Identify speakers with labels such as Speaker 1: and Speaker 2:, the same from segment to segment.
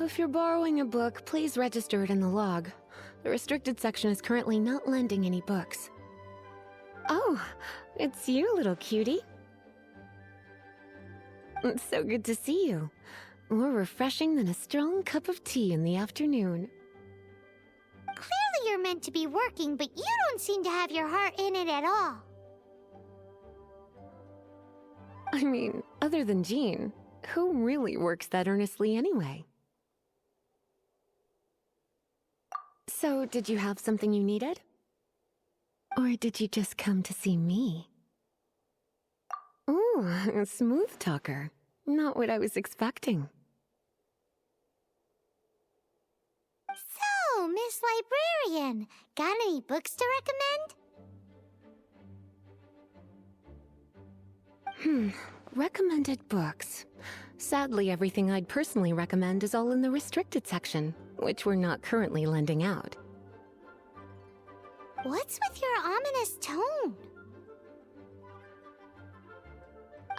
Speaker 1: If you're borrowing a book, please register it in the log. The restricted section is currently not lending any books. Oh, it's you, little cutie. It's so good to see you. More refreshing than a strong cup of tea in the afternoon.
Speaker 2: Clearly you're meant to be working, but you don't seem to have your heart in it at all.
Speaker 1: I mean, other than Jean, who really works that earnestly anyway? So, did you have something you needed? Or did you just come to see me? Ooh, a smooth talker. Not what I was expecting.
Speaker 2: So, Miss Librarian, got any books to recommend?
Speaker 1: Recommended books. Sadly, everything I'd personally recommend is all in the restricted section, which we're not currently lending out.
Speaker 2: What's with your ominous tone?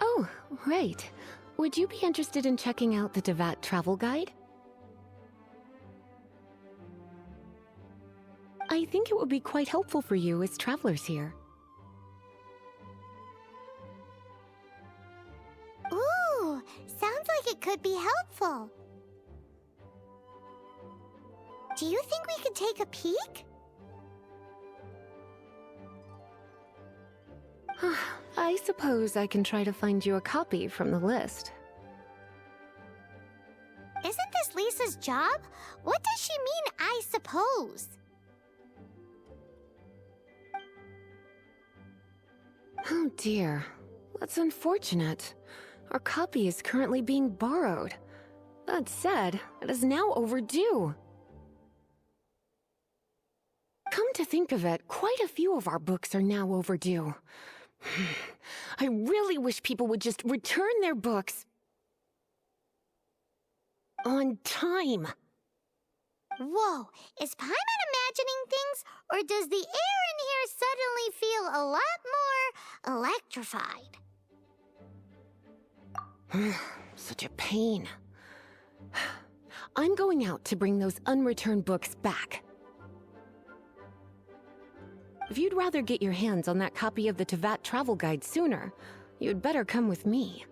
Speaker 1: Oh, right. Would you be interested in checking out the Tevat travel guide? I think it would be quite helpful for you as travelers here.
Speaker 2: Ooh, sounds like it could be helpful. Do you think we could take a peek?
Speaker 1: I suppose I can try to find you a copy from the list.
Speaker 2: Isn't this Lisa's job? What does she mean, I suppose?
Speaker 1: Oh dear, that's unfortunate. Our copy is currently being borrowed. That said, it is now overdue. Come to think of it, quite a few of our books are now overdue. I really wish people would just return their books on time.
Speaker 2: Whoa, is Paimon imagining things, or does the air in here suddenly feel a lot more electrified?
Speaker 1: Such a pain. I'm going out to bring those unreturned books back. If you'd rather get your hands on that copy of the Tevat travel guide sooner, you'd better come with me.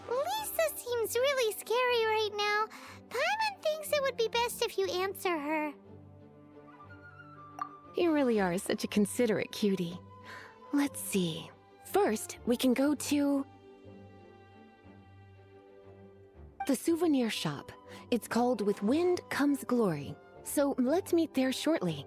Speaker 2: Lisa seems really scary right now. Paimon thinks it would be best if you answer her.
Speaker 1: You really are such a considerate cutie. Let's see. First, we can go to the souvenir shop. It's called With Wind Comes Glory. So let's meet there shortly.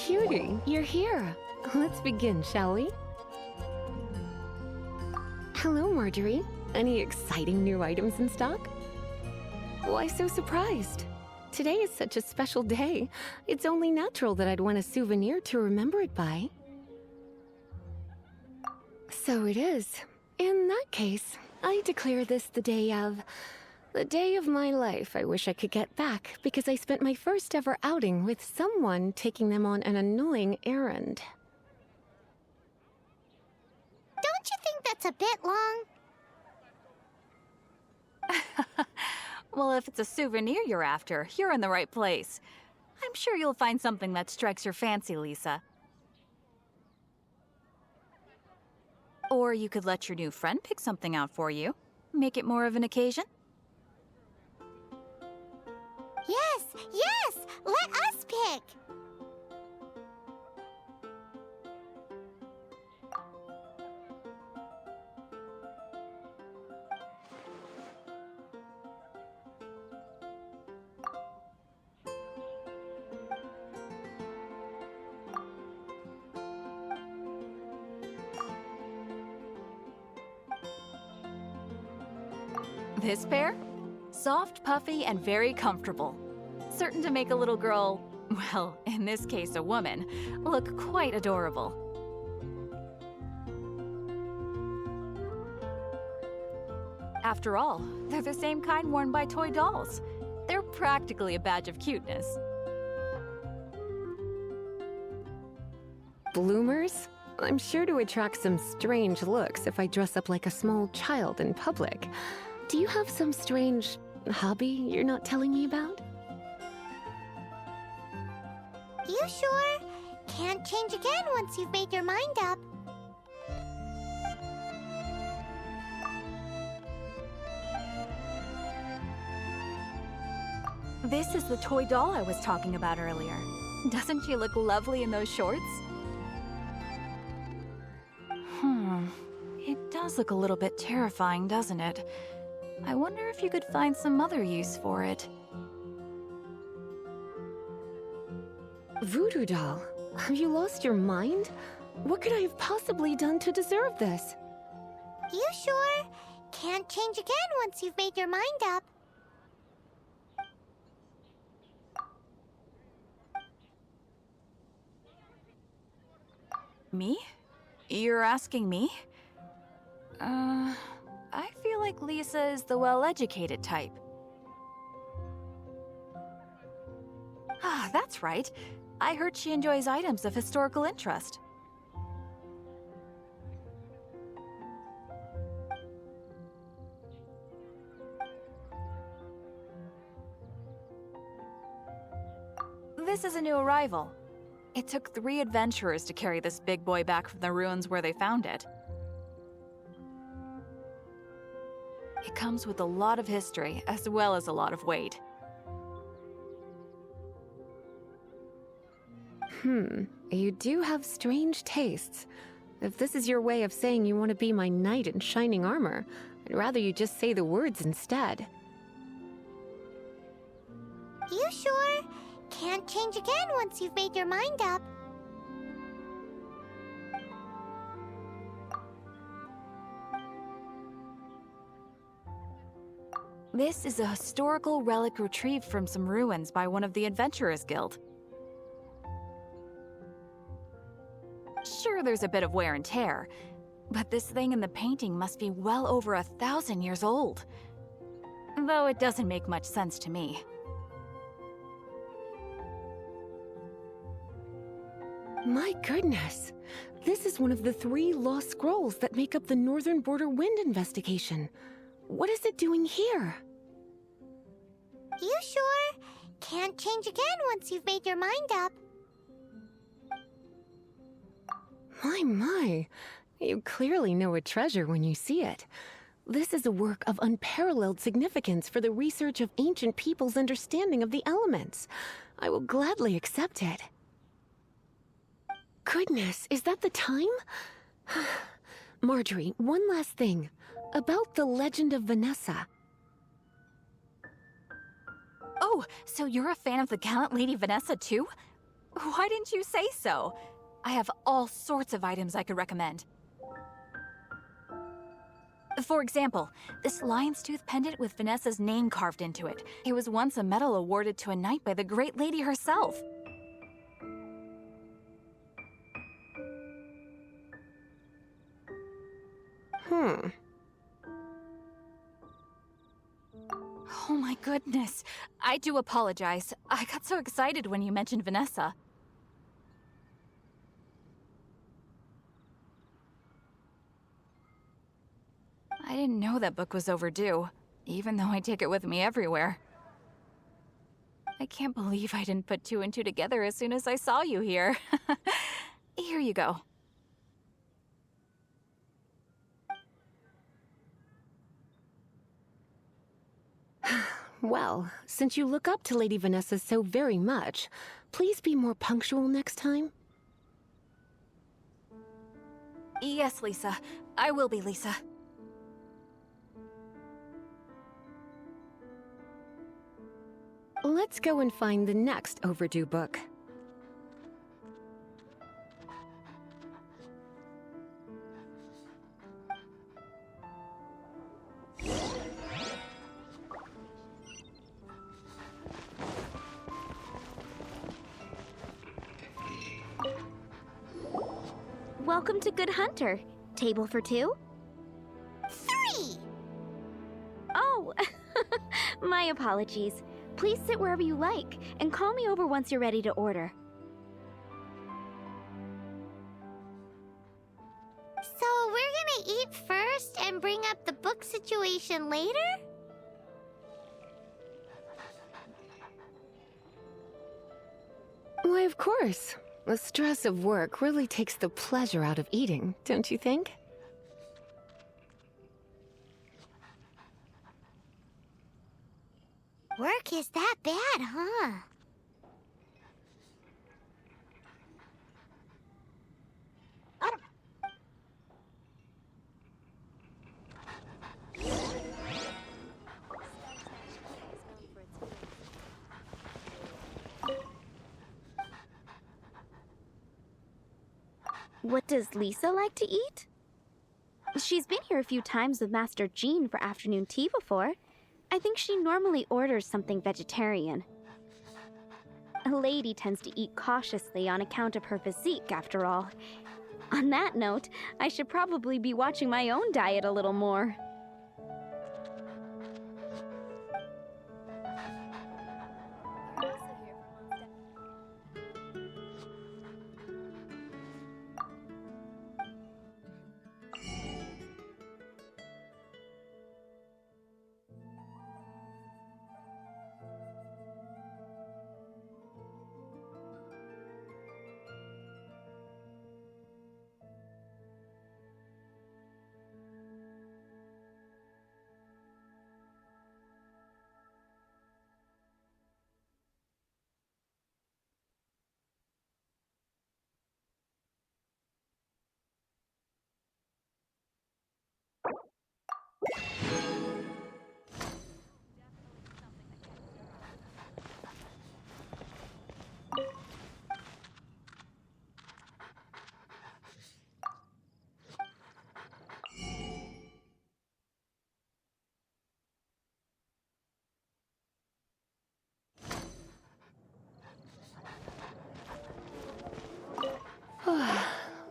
Speaker 1: Cutie, you're here. Let's begin, shall we? Hello, Marjorie. Any exciting new items in stock? Why so surprised? Today is such a special day. It's only natural that I'd want a souvenir to remember it by. So it is. In that case, I declare this the day of my life I wish I could get back, because I spent my first ever outing with someone taking them on an annoying errand.
Speaker 2: Don't you think that's a bit long?
Speaker 3: Well, if it's a souvenir you're after, you're in the right place. I'm sure you'll find something that strikes your fancy, Lisa. Or you could let your new friend pick something out for you. Make it more of an occasion.
Speaker 2: Yes, yes! Let us pick!
Speaker 3: This pair? Soft, puffy, and very comfortable. Certain to make a little girl, well, in this case a woman, look quite adorable. After all, they're the same kind worn by toy dolls. They're practically a badge of cuteness.
Speaker 1: Bloomers? I'm sure to attract some strange looks if I dress up like a small child in public. Do you have some strange hobby you're not telling me about?
Speaker 2: You sure? Can't change again once you've made your mind up.
Speaker 3: This is the toy doll I was talking about earlier. Doesn't she look lovely in those shorts? It does look a little bit terrifying, doesn't it? I wonder if you could find some other use for it.
Speaker 1: Voodoo doll? Have you lost your mind? What could I have possibly done to deserve this?
Speaker 2: You sure? Can't change again once you've made your mind up.
Speaker 3: Me? You're asking me? I feel like Lisa is the well-educated type. Ah, that's right. I heard she enjoys items of historical interest. This is a new arrival. It took 3 adventurers to carry this big boy back from the ruins where they found it. It comes with a lot of history, as well as a lot of weight.
Speaker 1: You do have strange tastes. If this is your way of saying you want to be my knight in shining armor, I'd rather you just say the words instead.
Speaker 2: You sure? Can't change again once you've made your mind up.
Speaker 3: This is a historical relic retrieved from some ruins by one of the Adventurers Guild. Sure, there's a bit of wear and tear, but this thing in the painting must be well over 1,000 years old. Though it doesn't make much sense to me.
Speaker 1: My goodness! This is one of the 3 lost scrolls that make up the Northern Border Wind investigation. What is it doing here?
Speaker 2: You sure? Can't change again once you've made your mind up.
Speaker 1: My. You clearly know a treasure when you see it. This is a work of unparalleled significance for the research of ancient people's understanding of the elements. I will gladly accept it. Goodness, is that the time? Marjorie, one last thing. About the legend of Vanessa.
Speaker 3: Oh, so you're a fan of the gallant Lady Vanessa too? Why didn't you say so? I have all sorts of items I could recommend. For example, this lion's tooth pendant with Vanessa's name carved into it. It was once a medal awarded to a knight by the great lady herself. Oh my goodness. I do apologize. I got so excited when you mentioned Vanessa. I didn't know that book was overdue, even though I take it with me everywhere. I can't believe I didn't put two and two together as soon as I saw you here. Here you go.
Speaker 1: Well, since you look up to Lady Vanessa so very much, please be more punctual next time.
Speaker 3: Yes, Lisa. I will be, Lisa.
Speaker 1: Let's go and find the next overdue book.
Speaker 4: Welcome to Good Hunter. Table for two?
Speaker 2: 3!
Speaker 4: Oh, my apologies. Please sit wherever you like, and call me over once you're ready to order.
Speaker 2: So we're gonna eat first and bring up the book situation later?
Speaker 1: Why, of course. The stress of work really takes the pleasure out of eating, don't you think?
Speaker 2: Work is that bad, huh?
Speaker 4: What does Lisa like to eat? She's been here a few times with Master Jean for afternoon tea before. I think she normally orders something vegetarian. A lady tends to eat cautiously on account of her physique, after all. On that note, I should probably be watching my own diet a little more.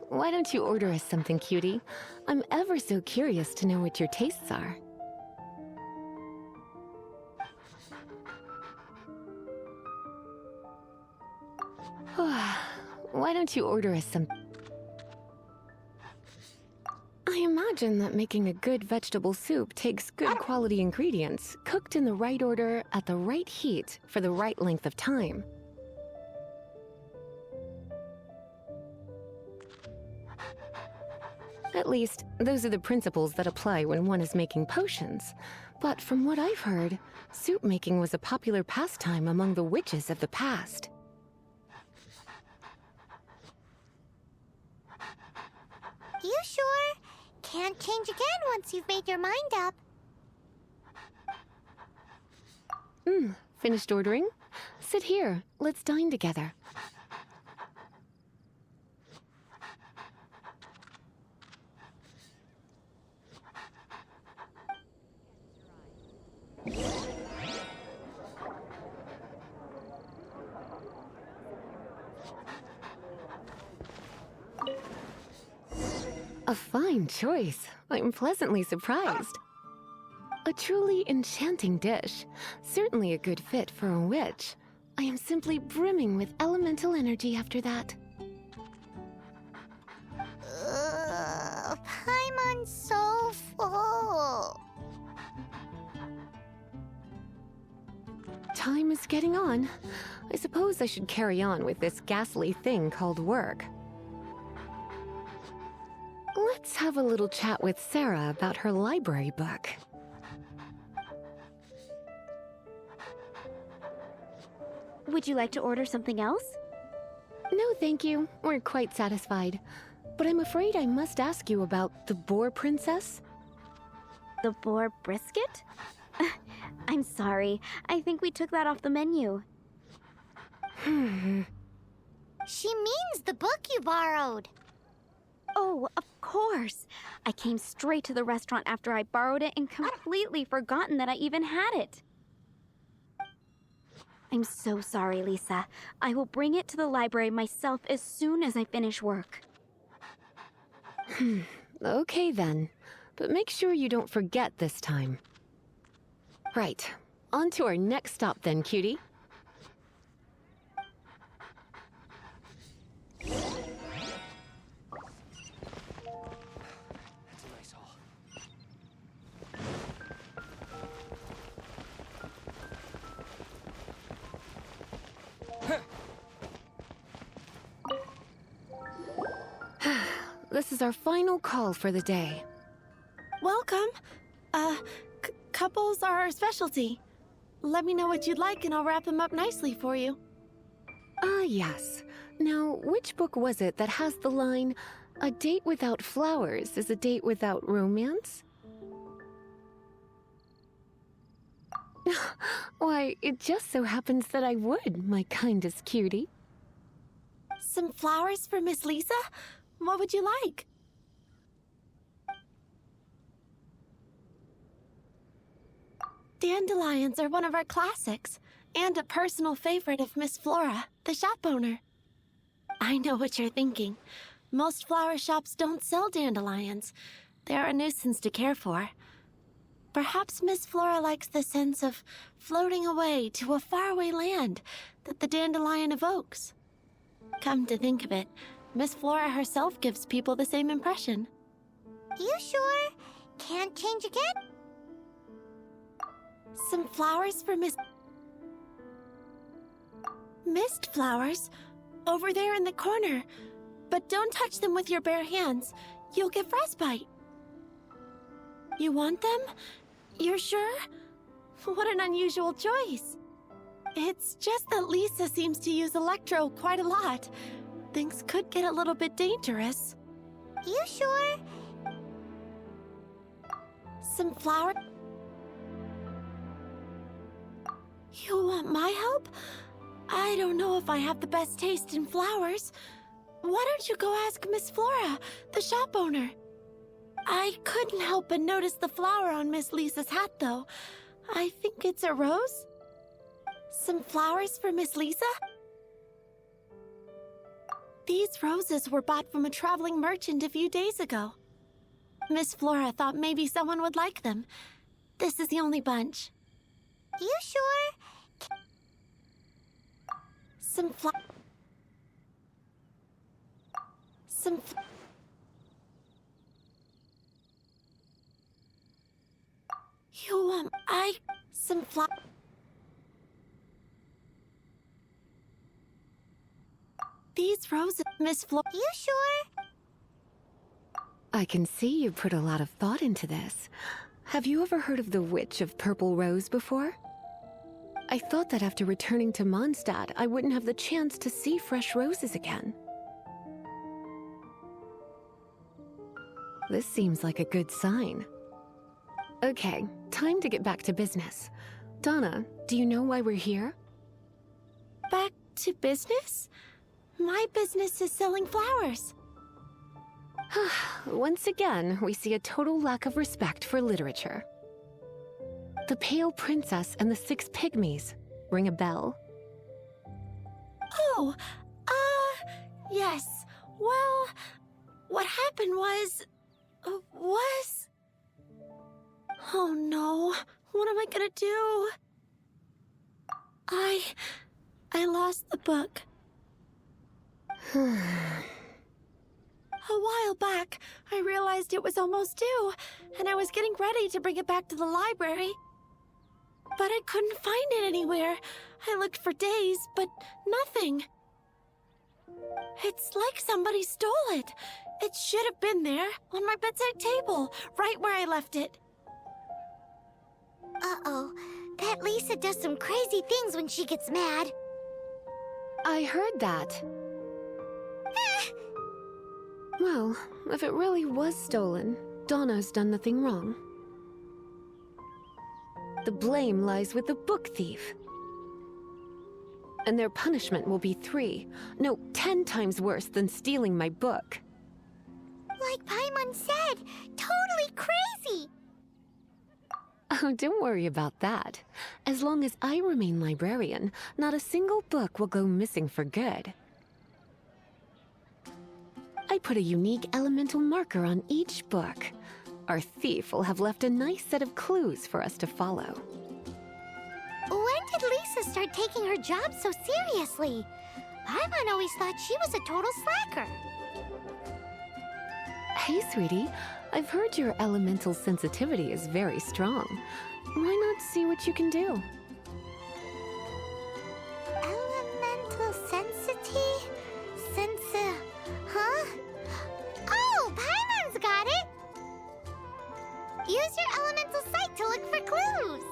Speaker 1: Why don't you order us something, cutie? I'm ever so curious to know what your tastes are. Why don't you order us some... I imagine that making a good vegetable soup takes good quality ingredients, cooked in the right order, at the right heat, for the right length of time. At least, those are the principles that apply when one is making potions. But from what I've heard, soup making was a popular pastime among the witches of the past.
Speaker 2: You sure? Can't change again once you've made your mind up.
Speaker 1: Finished ordering? Sit here. Let's dine together. A fine choice. I'm pleasantly surprised. A truly enchanting dish. Certainly a good fit for a witch. I am simply brimming with elemental energy after that.
Speaker 2: Paimon's so full.
Speaker 1: Time is getting on. I suppose I should carry on with this ghastly thing called work. Let's have a little chat with Sarah about her library book.
Speaker 4: Would you like to order something else?
Speaker 1: No, thank you. We're quite satisfied. But I'm afraid I must ask you about the Boar Princess.
Speaker 4: The boar brisket? I'm sorry. I think we took that off the menu.
Speaker 2: She means the book you borrowed.
Speaker 4: Oh, of course. I came straight to the restaurant after I borrowed it and completely forgotten that I even had it. I'm so sorry, Lisa. I will bring it to the library myself as soon as I finish work.
Speaker 1: Okay then. But make sure you don't forget this time. Right. On to our next stop then, cutie. This is our final call for the day.
Speaker 5: Welcome. Couples are our specialty. Let me know what you'd like and I'll wrap them up nicely for you.
Speaker 1: Yes. Now, which book was it that has the line, "A date without flowers is a date without romance"? Why, it just so happens that I would, my kindest cutie.
Speaker 5: Some flowers for Miss Lisa? What would you like? Dandelions are one of our classics, and a personal favorite of Miss Flora, the shop owner. I know what you're thinking. Most flower shops don't sell dandelions. They're a nuisance to care for. Perhaps Miss Flora likes the sense of floating away to a faraway land that the dandelion evokes. Come to think of it, Miss Flora herself gives people the same impression.
Speaker 2: You sure? Can't change again?
Speaker 5: Some flowers for Mist flowers? Over there in the corner. But don't touch them with your bare hands. You'll get frostbite. You want them? You're sure? What an unusual choice. It's just that Lisa seems to use Electro quite a lot. Things could get a little bit dangerous.
Speaker 2: You sure?
Speaker 5: Some flower... You want my help? I don't know if I have the best taste in flowers. Why don't you go ask Miss Flora, the shop owner? I couldn't help but notice the flower on Miss Lisa's hat, though. I think it's a rose? Some flowers for Miss Lisa? These roses were bought from a traveling merchant a few days ago. Miss Flora thought maybe someone would like them. This is the only bunch.
Speaker 2: You sure?
Speaker 5: You want... These roses, Miss Flora...
Speaker 2: You sure?
Speaker 1: I can see you put a lot of thought into this. Have you ever heard of the Witch of Purple Rose before? I thought that after returning to Mondstadt, I wouldn't have the chance to see fresh roses again. This seems like a good sign. Okay, time to get back to business. Donna, do you know why we're here?
Speaker 5: Back to business? My business is selling flowers.
Speaker 1: Once again, we see a total lack of respect for literature. The Pale Princess and the Six Pygmies. Ring a bell?
Speaker 5: Oh, yes. Well, what happened was was... Oh no, what am I gonna do? I lost the book. A while back, I realized it was almost due, and I was getting ready to bring it back to the library. But I couldn't find it anywhere. I looked for days, but nothing. It's like somebody stole it. It should have been there, on my bedside table, right where I left it.
Speaker 2: Uh-oh. That Lisa does some crazy things when she gets mad.
Speaker 1: I heard that. Well, if it really was stolen, Donna's done nothing wrong. The blame lies with the book thief. And their punishment will be 10 times worse than stealing my book.
Speaker 2: Like Paimon said, totally crazy.
Speaker 1: Oh, don't worry about that. As long as I remain librarian, not a single book will go missing for good. I put a unique elemental marker on each book. Our thief will have left a nice set of clues for us to follow.
Speaker 2: When did Lisa start taking her job so seriously? Paimon always thought she was a total slacker.
Speaker 1: Hey, sweetie. I've heard your elemental sensitivity is very strong. Why not see what you can do?
Speaker 2: Elemental sensity? Huh? Oh, Paimon's got it! Use your elemental sight to look for clues.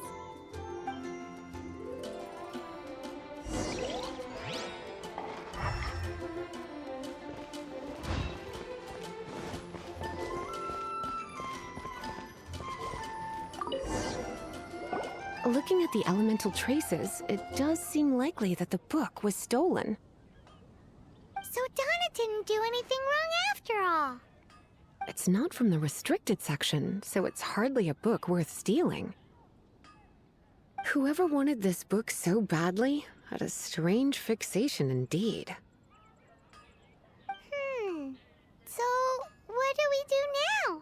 Speaker 1: Looking at the elemental traces, it does seem likely that the book was stolen.
Speaker 2: So Donna didn't do anything wrong after all.
Speaker 1: It's not from the restricted section, so it's hardly a book worth stealing. Whoever wanted this book so badly had a strange fixation indeed.
Speaker 2: So what do we do now?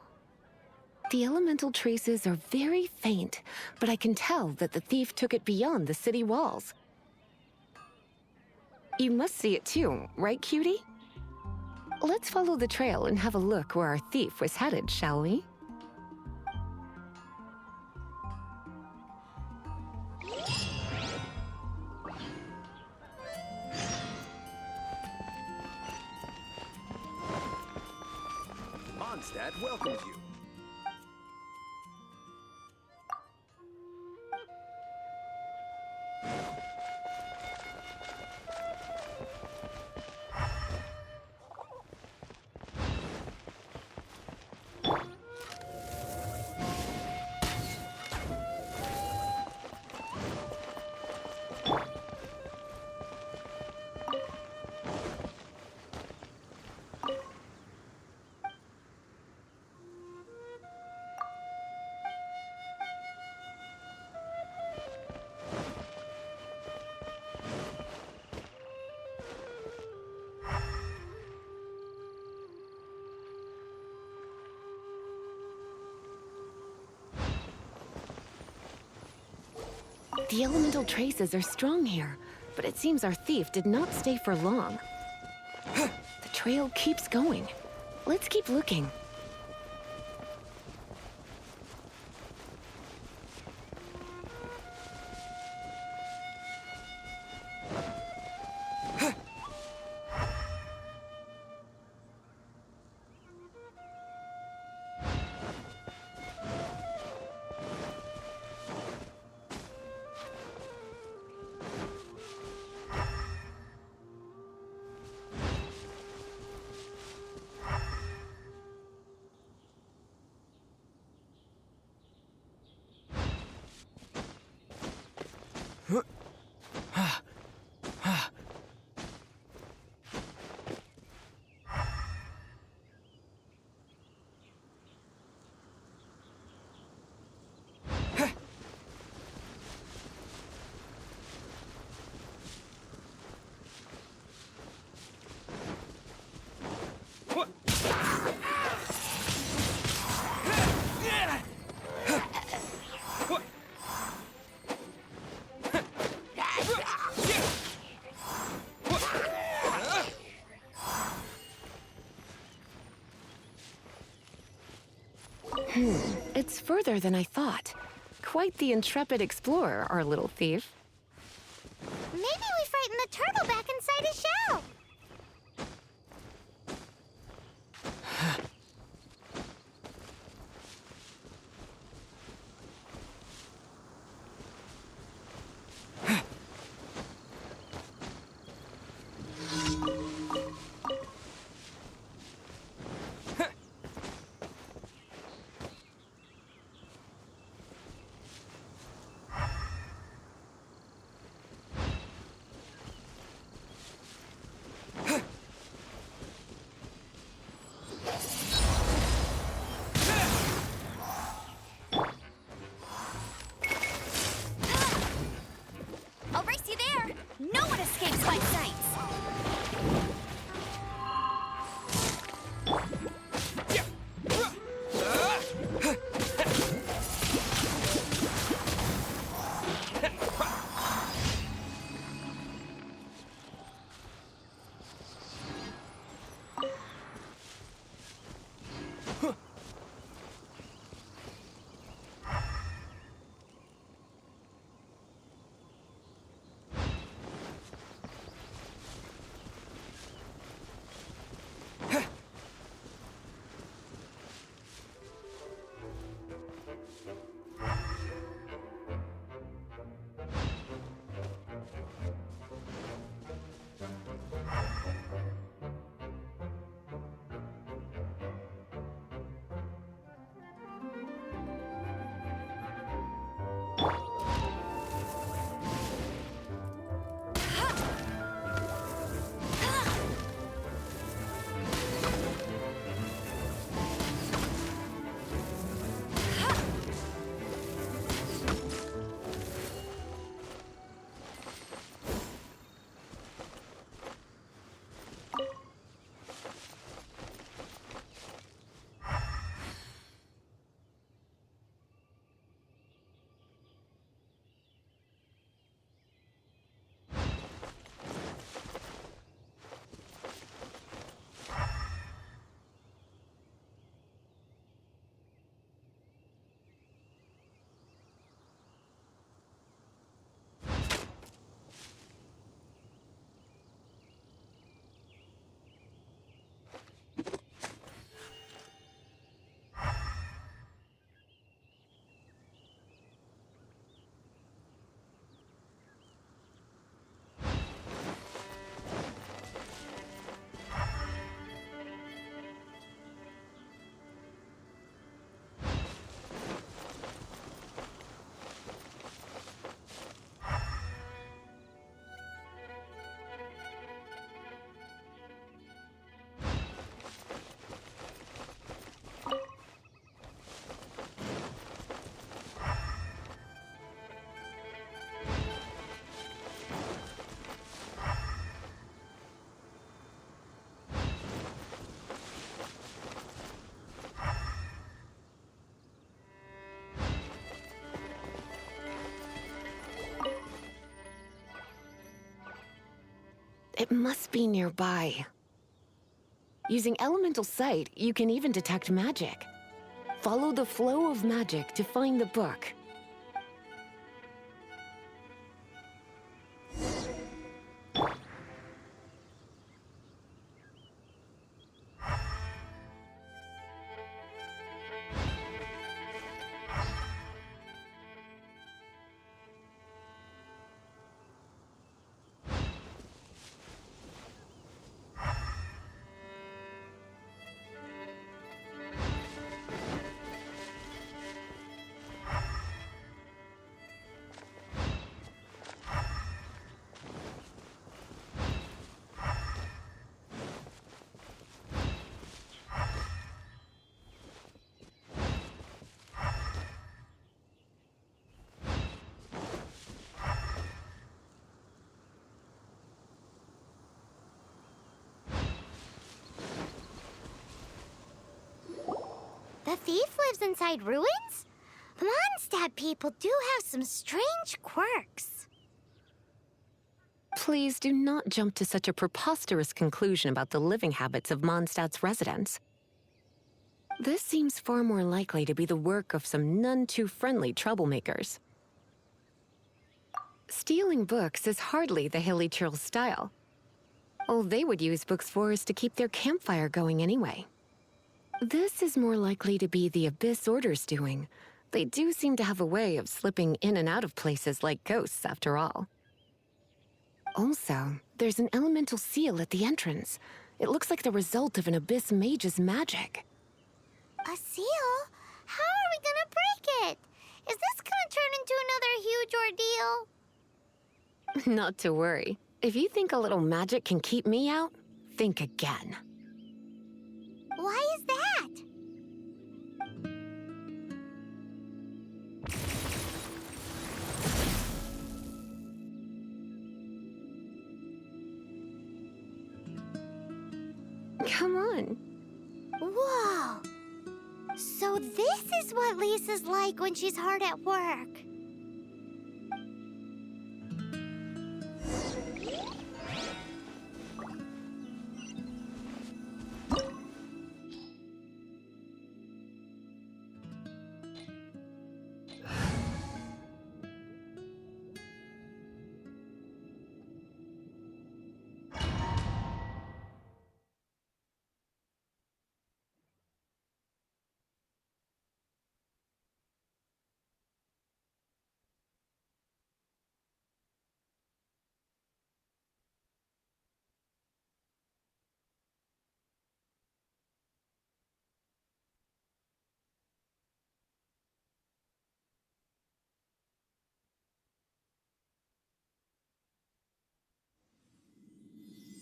Speaker 1: The elemental traces are very faint, but I can tell that the thief took it beyond the city walls. You must see it too, right, cutie? Let's follow the trail and have a look where our thief was headed, shall we?
Speaker 6: Mondstadt welcomes you.
Speaker 1: The elemental traces are strong here, but it seems our thief did not stay for long. The trail keeps going. Let's keep looking. It's further than I thought. Quite the intrepid explorer, our little thief.
Speaker 2: Maybe we frighten the turtle back inside his shell.
Speaker 3: I'll race you there! No one escapes my sights!
Speaker 1: It must be nearby. Using elemental sight, you can even detect magic. Follow the flow of magic to find the book.
Speaker 2: The thief lives inside ruins? Mondstadt people do have some strange quirks.
Speaker 1: Please do not jump to such a preposterous conclusion about the living habits of Mondstadt's residents. This seems far more likely to be the work of some none-too-friendly troublemakers. Stealing books is hardly the Hilly Churl's style. All they would use books for is to keep their campfire going anyway. This is more likely to be the Abyss Order's doing. They do seem to have a way of slipping in and out of places like ghosts, after all. Also, there's an elemental seal at the entrance. It looks like the result of an Abyss mage's magic.
Speaker 2: A seal? How are we gonna break it? Is this gonna turn into another huge ordeal?
Speaker 1: Not to worry. If you think a little magic can keep me out, think again.
Speaker 2: Why is that?
Speaker 1: Come on.
Speaker 2: Whoa! So this is what Lisa's like when she's hard at work.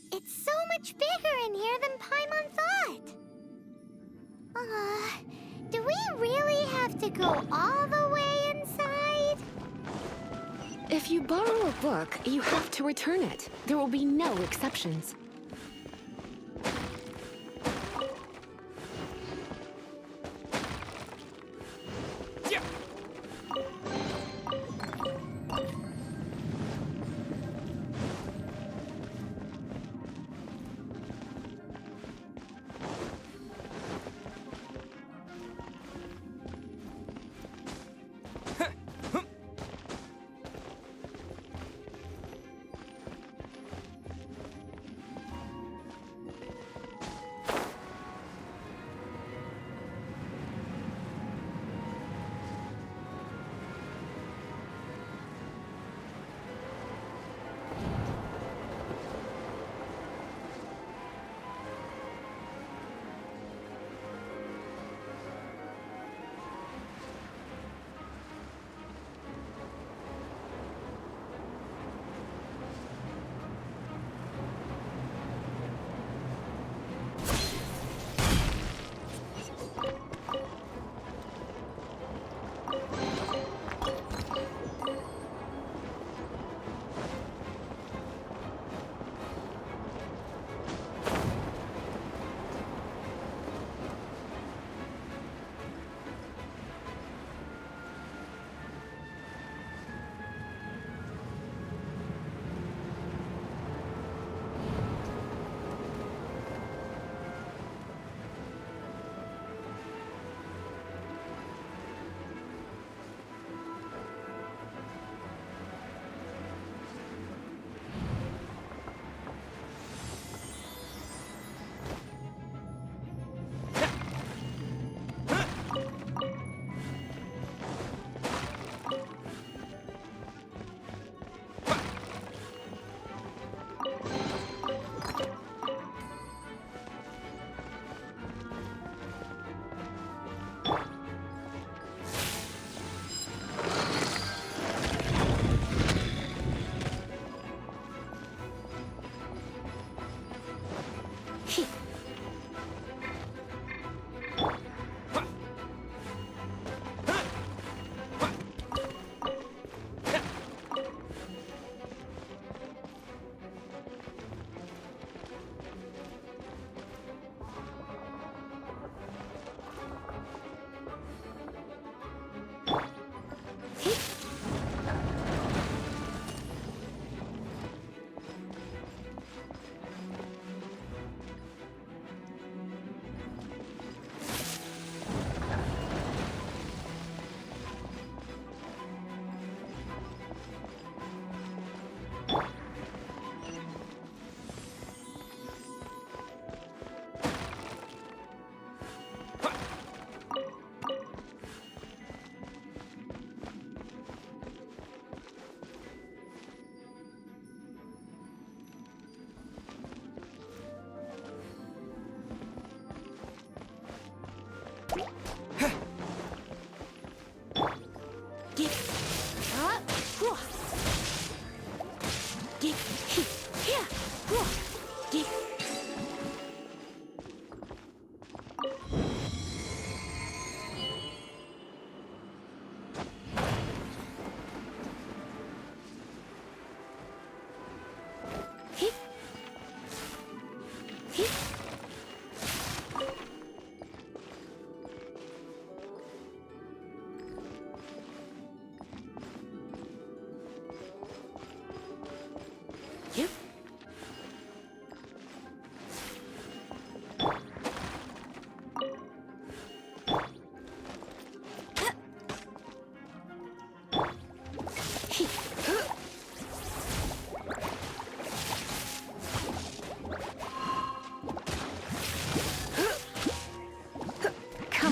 Speaker 2: It's so much bigger in here than Paimon thought. Do we really have to go all the way inside?
Speaker 1: If you borrow a book, you have to return it. There will be no exceptions.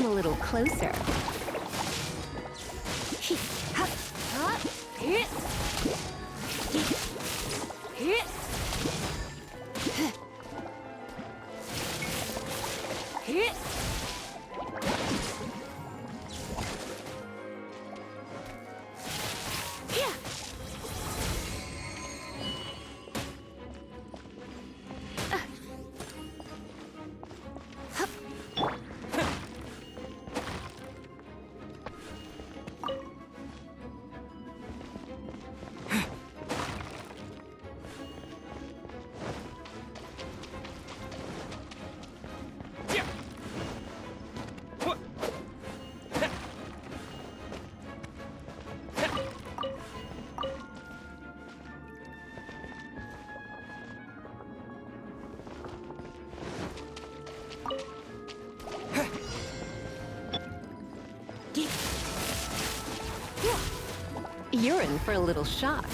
Speaker 1: come a little closer. You're in for a little shock.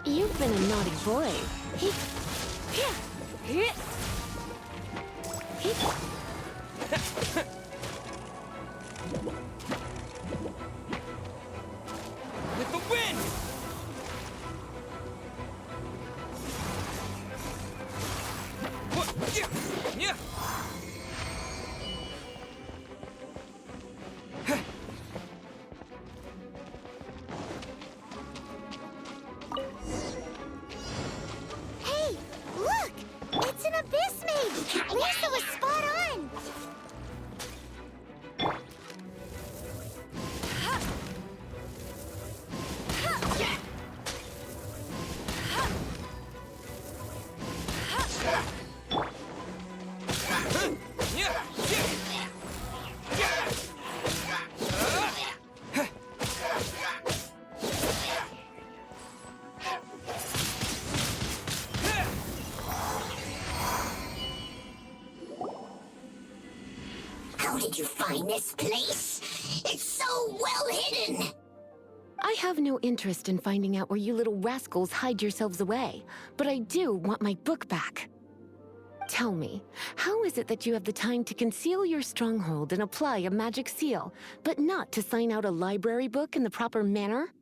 Speaker 1: You've been a naughty boy.
Speaker 6: With the wind! What? Yeah.
Speaker 2: Hey, look! It's an abyss mage! Lisa was spot on!
Speaker 7: How did you find this place? It's so well hidden!
Speaker 1: I have no interest in finding out where you little rascals hide yourselves away, but I do want my book back. Tell me, how is it that you have the time to conceal your stronghold and apply a magic seal, but not to sign out a library book in the proper manner?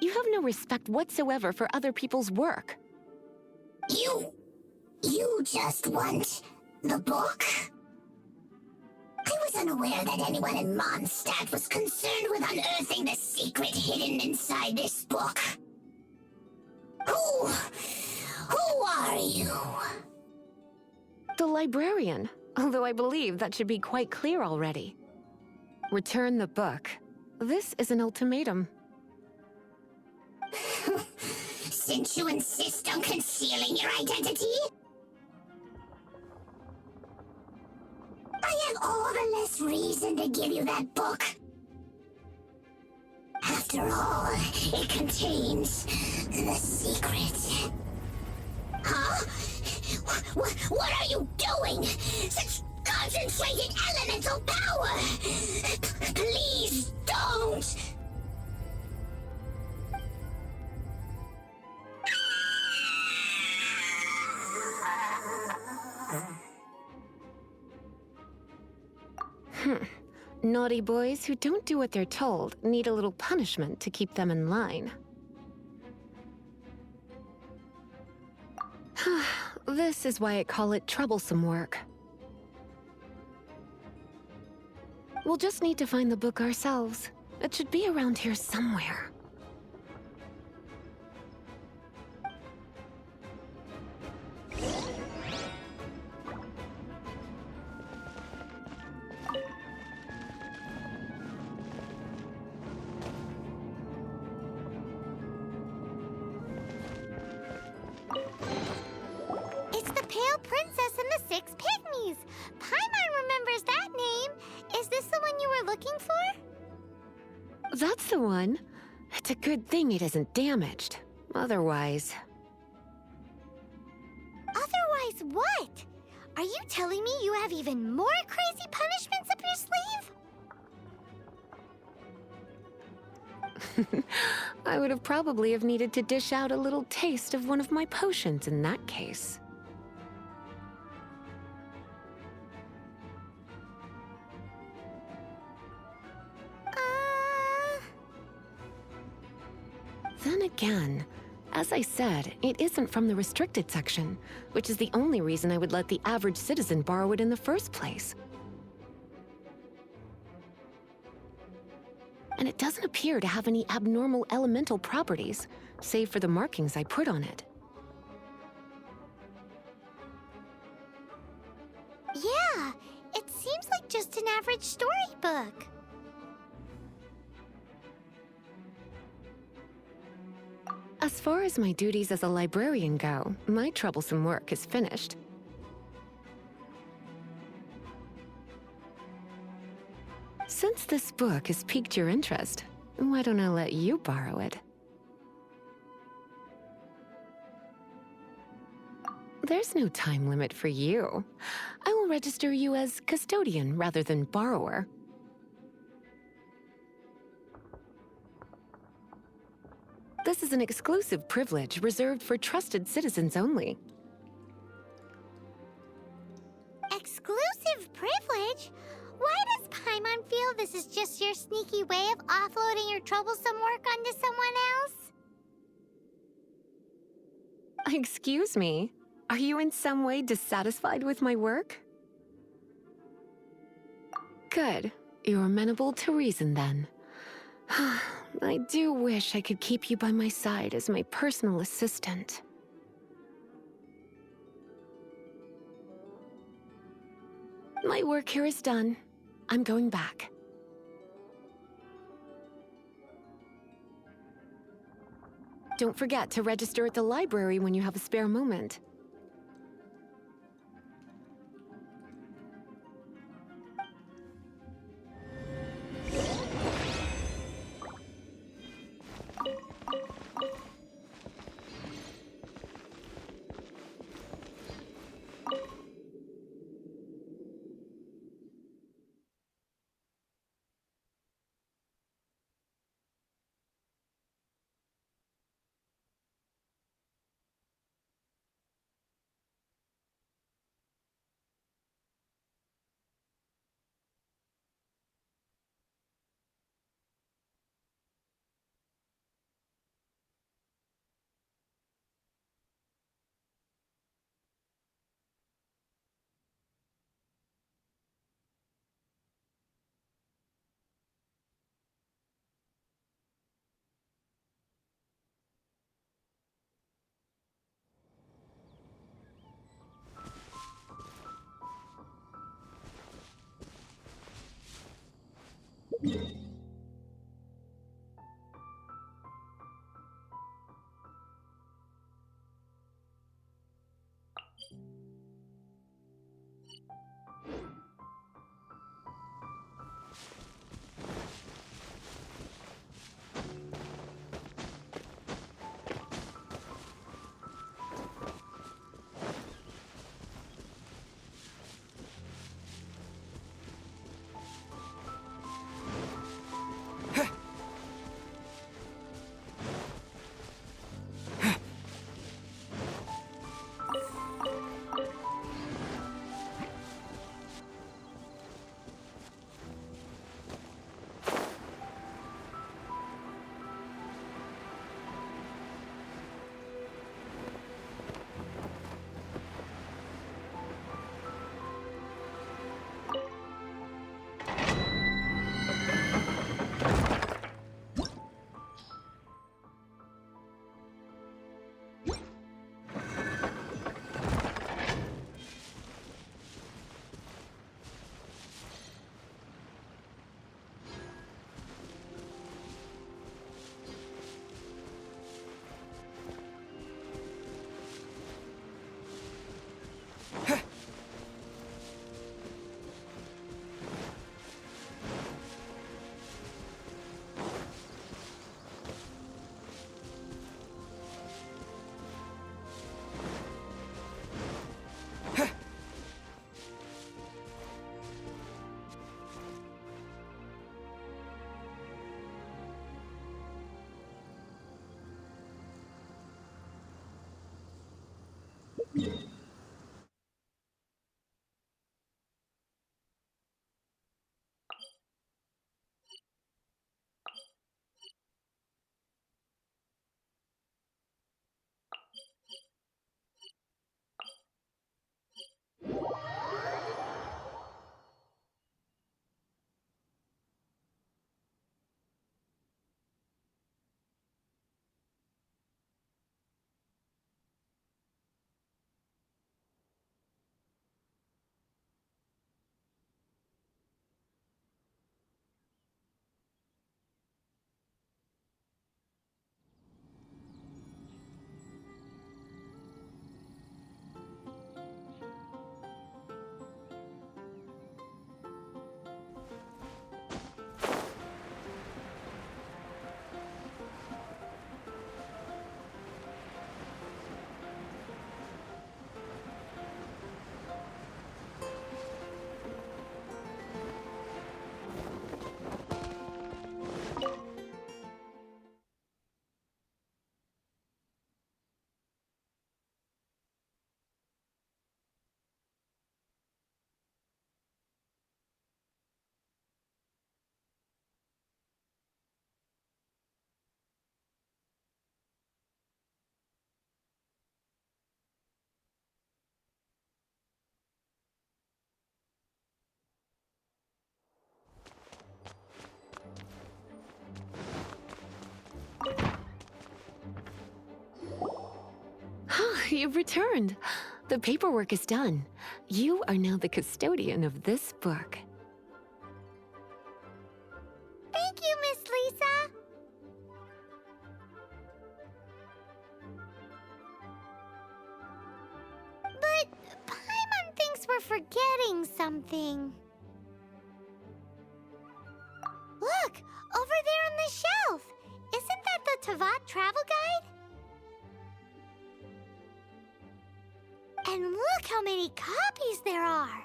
Speaker 1: You have no respect whatsoever for other people's work.
Speaker 7: You just want the book? I was unaware that anyone in Mondstadt was concerned with unearthing the secret hidden inside this book. Who are you?
Speaker 1: The librarian, although I believe that should be quite clear already. Return the book. This is an ultimatum.
Speaker 7: Since you insist on concealing your identity, I have all the less reason to give you that book. After all, it contains the secret. Huh? What are you doing? Such concentrated elemental power! Please don't!
Speaker 1: Naughty boys who don't do what they're told need a little punishment to keep them in line. This is why I call it troublesome work. We'll just need to find the book ourselves. It should be around here somewhere.
Speaker 2: It's the Pale Princess and the Six Pygmies! Paimon remembers that name! Is this the one you were looking for?
Speaker 1: That's the one. It's a good thing it isn't damaged. Otherwise...
Speaker 2: Otherwise what? Are you telling me you have even more crazy punishments up your sleeve?
Speaker 1: I would have probably have needed to dish out a little taste of one of my potions in that case. Then again, as I said, it isn't from the restricted section, which is the only reason I would let the average citizen borrow it in the first place. And it doesn't appear to have any abnormal elemental properties, save for the markings I put on it.
Speaker 2: Yeah, it seems like just an average storybook.
Speaker 1: As far as my duties as a librarian go, my troublesome work is finished. Since this book has piqued your interest, why don't I let you borrow it? There's no time limit for you. I will register you as custodian rather than borrower. This is an exclusive privilege reserved for trusted citizens only.
Speaker 2: Exclusive privilege? Why does Paimon feel this is just your sneaky way of offloading your troublesome work onto someone else?
Speaker 1: Excuse me, are you in some way dissatisfied with my work? Good. You're amenable to reason then. I do wish I could keep you by my side as my personal assistant. My work here is done. I'm going back. Don't forget to register at the library when you have a spare moment. you've returned. The paperwork is done. You are now the custodian of this book.
Speaker 2: Thank you, Miss Lisa. But Paimon thinks we're forgetting something. Look, over there on the shelf. Isn't that the Tavat travel guide? And look how many copies there are.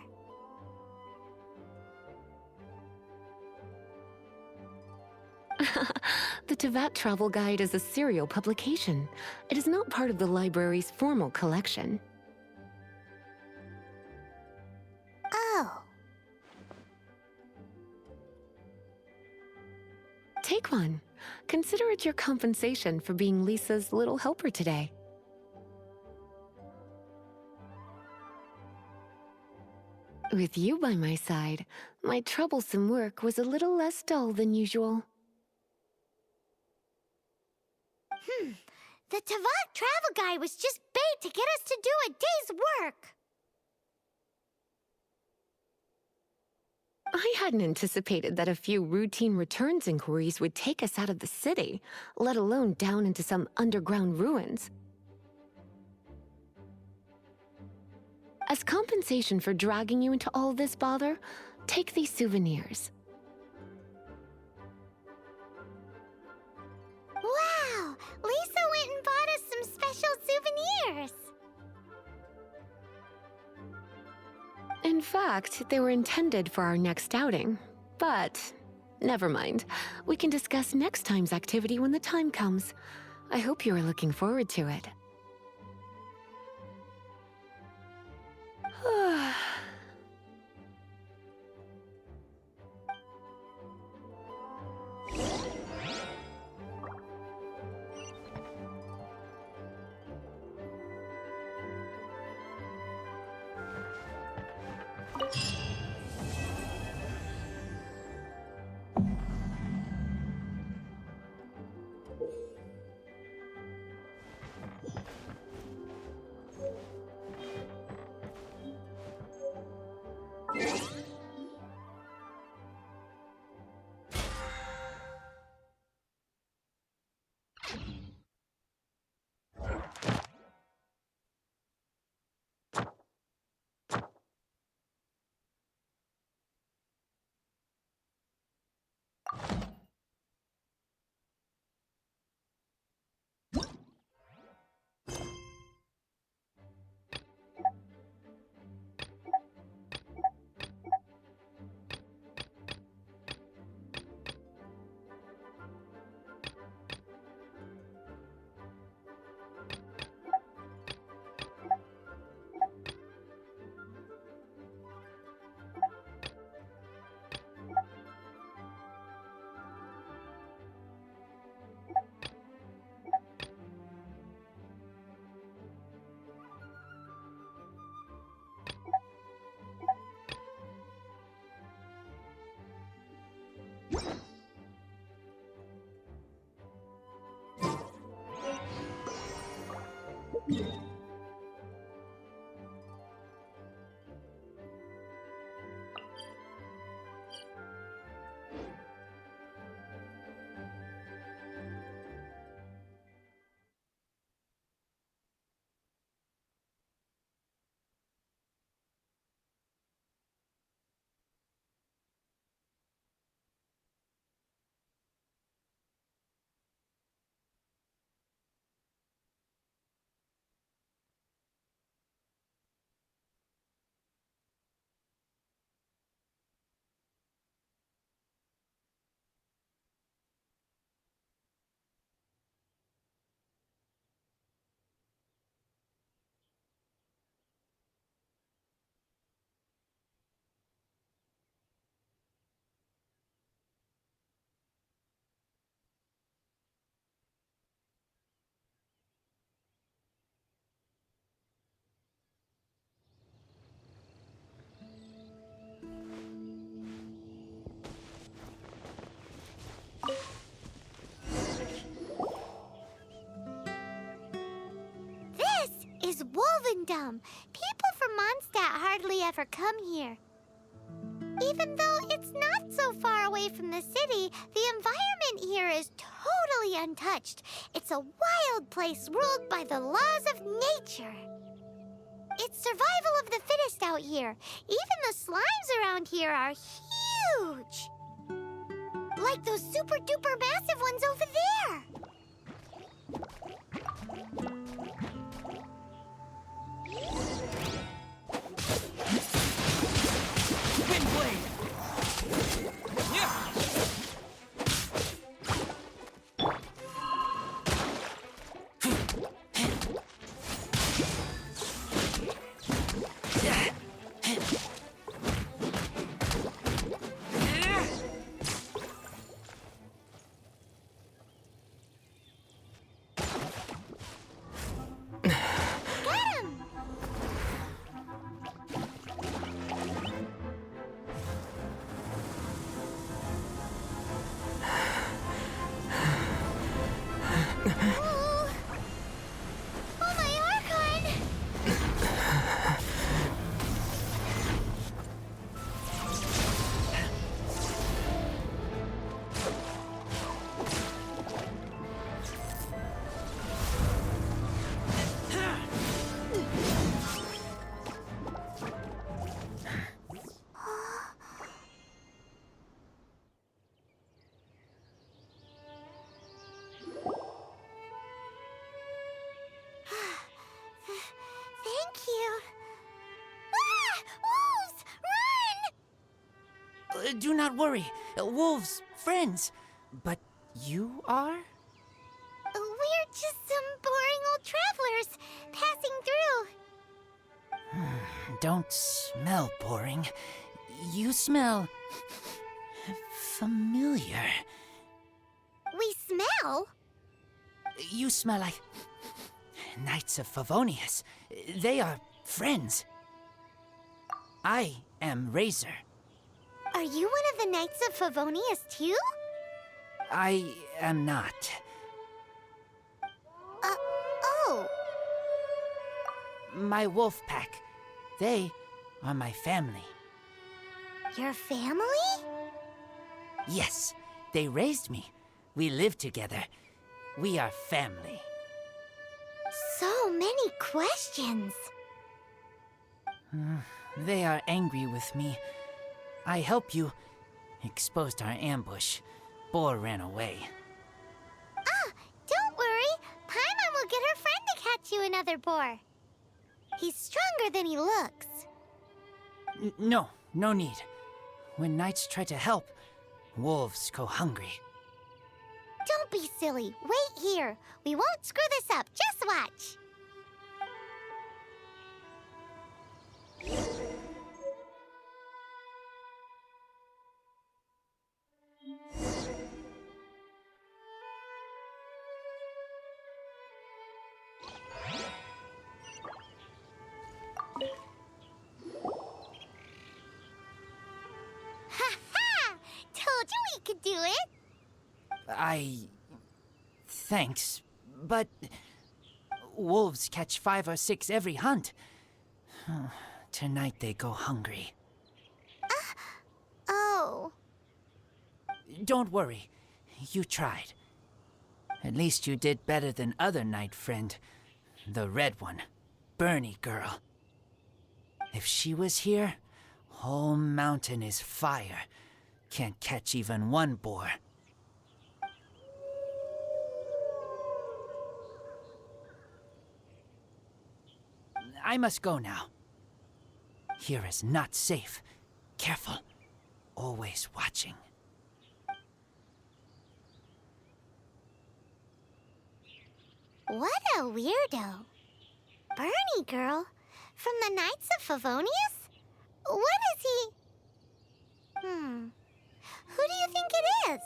Speaker 1: The Tavat Travel Guide is a serial publication. It is not part of the library's formal collection.
Speaker 2: Oh.
Speaker 1: Take one. Consider it your compensation for being Lisa's little helper today. With you by my side, my troublesome work was a little less dull than usual.
Speaker 2: The Tavat travel guide was just bait to get us to do a day's work.
Speaker 1: I hadn't anticipated that a few routine returns inquiries would take us out of the city, let alone down into some underground ruins. As compensation for dragging you into all this bother, take these souvenirs.
Speaker 2: Wow! Lisa went and bought us some special souvenirs.
Speaker 1: In fact, they were intended for our next outing. But never mind. We can discuss next time's activity when the time comes. I hope you are looking forward to it.
Speaker 2: kingdom. People from Mondstadt hardly ever come here. Even though it's not so far away from the city, the environment here is totally untouched. It's a wild place ruled by the laws of nature. It's survival of the fittest out here. Even the slimes around here are huge. Like those super-duper massive ones over there.
Speaker 6: Windblade! Yeah!
Speaker 2: Oh, my Archon! Thank you. Ah! Wolves! Run!
Speaker 8: Do not worry. Wolves, friends. But you are?
Speaker 2: We're just some boring old travelers passing through.
Speaker 8: Don't smell boring. You smell familiar.
Speaker 2: We smell?
Speaker 8: You smell like Knights of Favonius. They are friends. I am Razor.
Speaker 2: Are you one of the Knights of Favonius too?
Speaker 8: I am not.
Speaker 2: Oh.
Speaker 8: My wolf pack. They are my family.
Speaker 2: Your family?
Speaker 8: Yes, they raised me. We live together. We are family.
Speaker 2: So many questions.
Speaker 8: They are angry with me. I help you. Exposed our ambush. Boar ran away.
Speaker 2: Don't worry. Paimon will get her friend to catch you another boar. He's stronger than he looks.
Speaker 8: No need. When knights try to help, wolves go hungry.
Speaker 2: Don't be silly. Wait here. We won't screw this up. Just watch. Ha ha! Told you we could do it.
Speaker 8: Thanks, but wolves catch 5 or 6 every hunt. Tonight they go hungry.
Speaker 2: Oh.
Speaker 8: Don't worry, you tried. At least you did better than other knight friend, the red one, Bernie girl. If she was here, whole mountain is fire. Can't catch even one boar. I must go now. Here is not safe. Careful. Always watching.
Speaker 2: What a weirdo. Bernie girl? From the Knights of Favonius? What is he? Who do you think it is?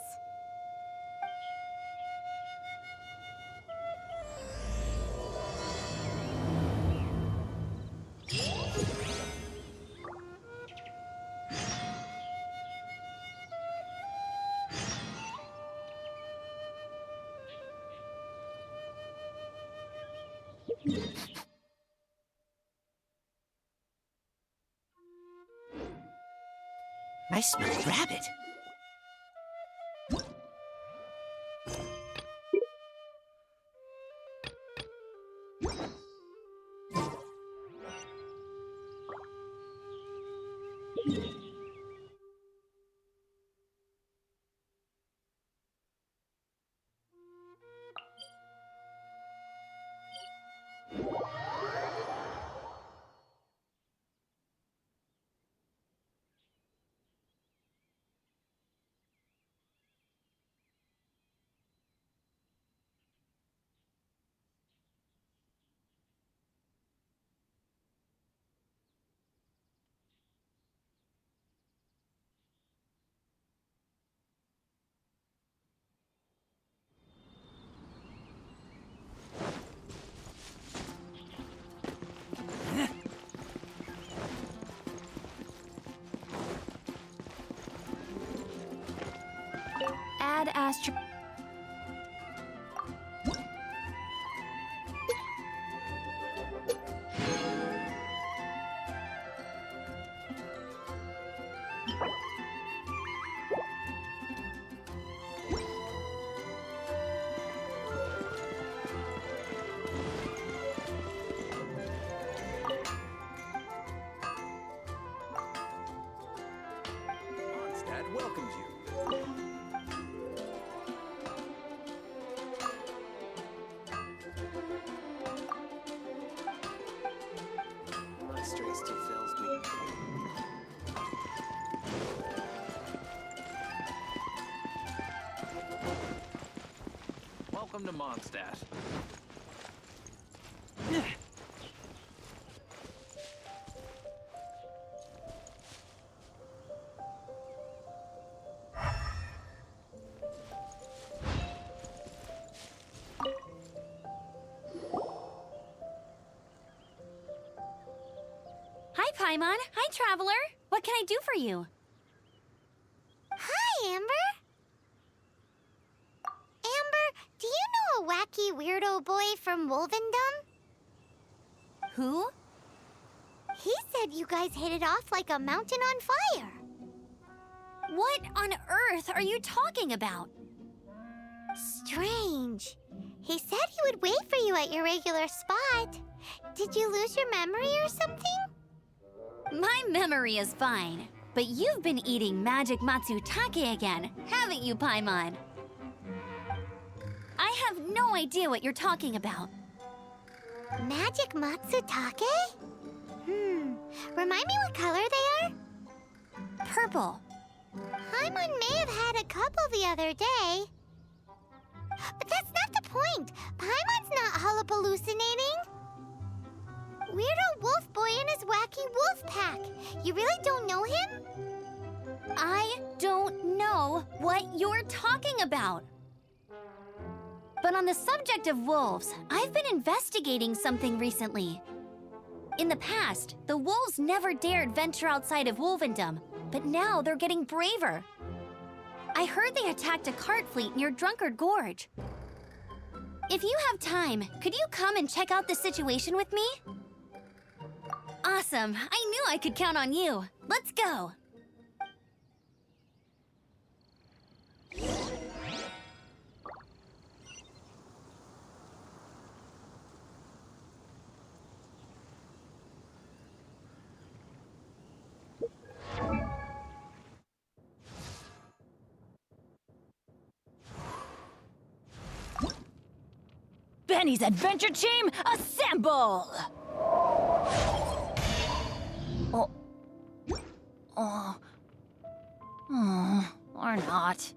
Speaker 8: I smell rabbit.
Speaker 3: Add astro...
Speaker 6: Mondstadt welcomes you. My stray still fails me. Welcome to Mondstadt.
Speaker 4: Hi, Paimon. Hi, Traveler. What can I do for you?
Speaker 2: Hi, Amber. Amber, do you know a wacky weirdo boy from Wolvendom?
Speaker 4: Who?
Speaker 2: He said you guys hit it off like a mountain on fire.
Speaker 4: What on earth are you talking about?
Speaker 2: Strange. He said he would wait for you at your regular spot. Did you lose your memory or something?
Speaker 4: My memory is fine, but you've been eating magic matsutake again, haven't you, Paimon? I have no idea what you're talking about.
Speaker 2: Magic matsutake? Remind me what color they are?
Speaker 4: Purple.
Speaker 2: Paimon may have had a couple the other day. But that's not the point. Paimon's not hallucinating. Weirdo wolf boy and his wacky wolf pack. You really don't know him?
Speaker 4: I don't know what you're talking about. But on the subject of wolves, I've been investigating something recently. In the past, the wolves never dared venture outside of Wolvendom, but now they're getting braver. I heard they attacked a cart fleet near Drunkard Gorge. If you have time, could you come and check out the situation with me? Awesome. I knew I could count on you. Let's go.
Speaker 3: Benny's Adventure Team, assemble! Or not.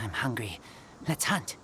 Speaker 8: I'm hungry. Let's hunt.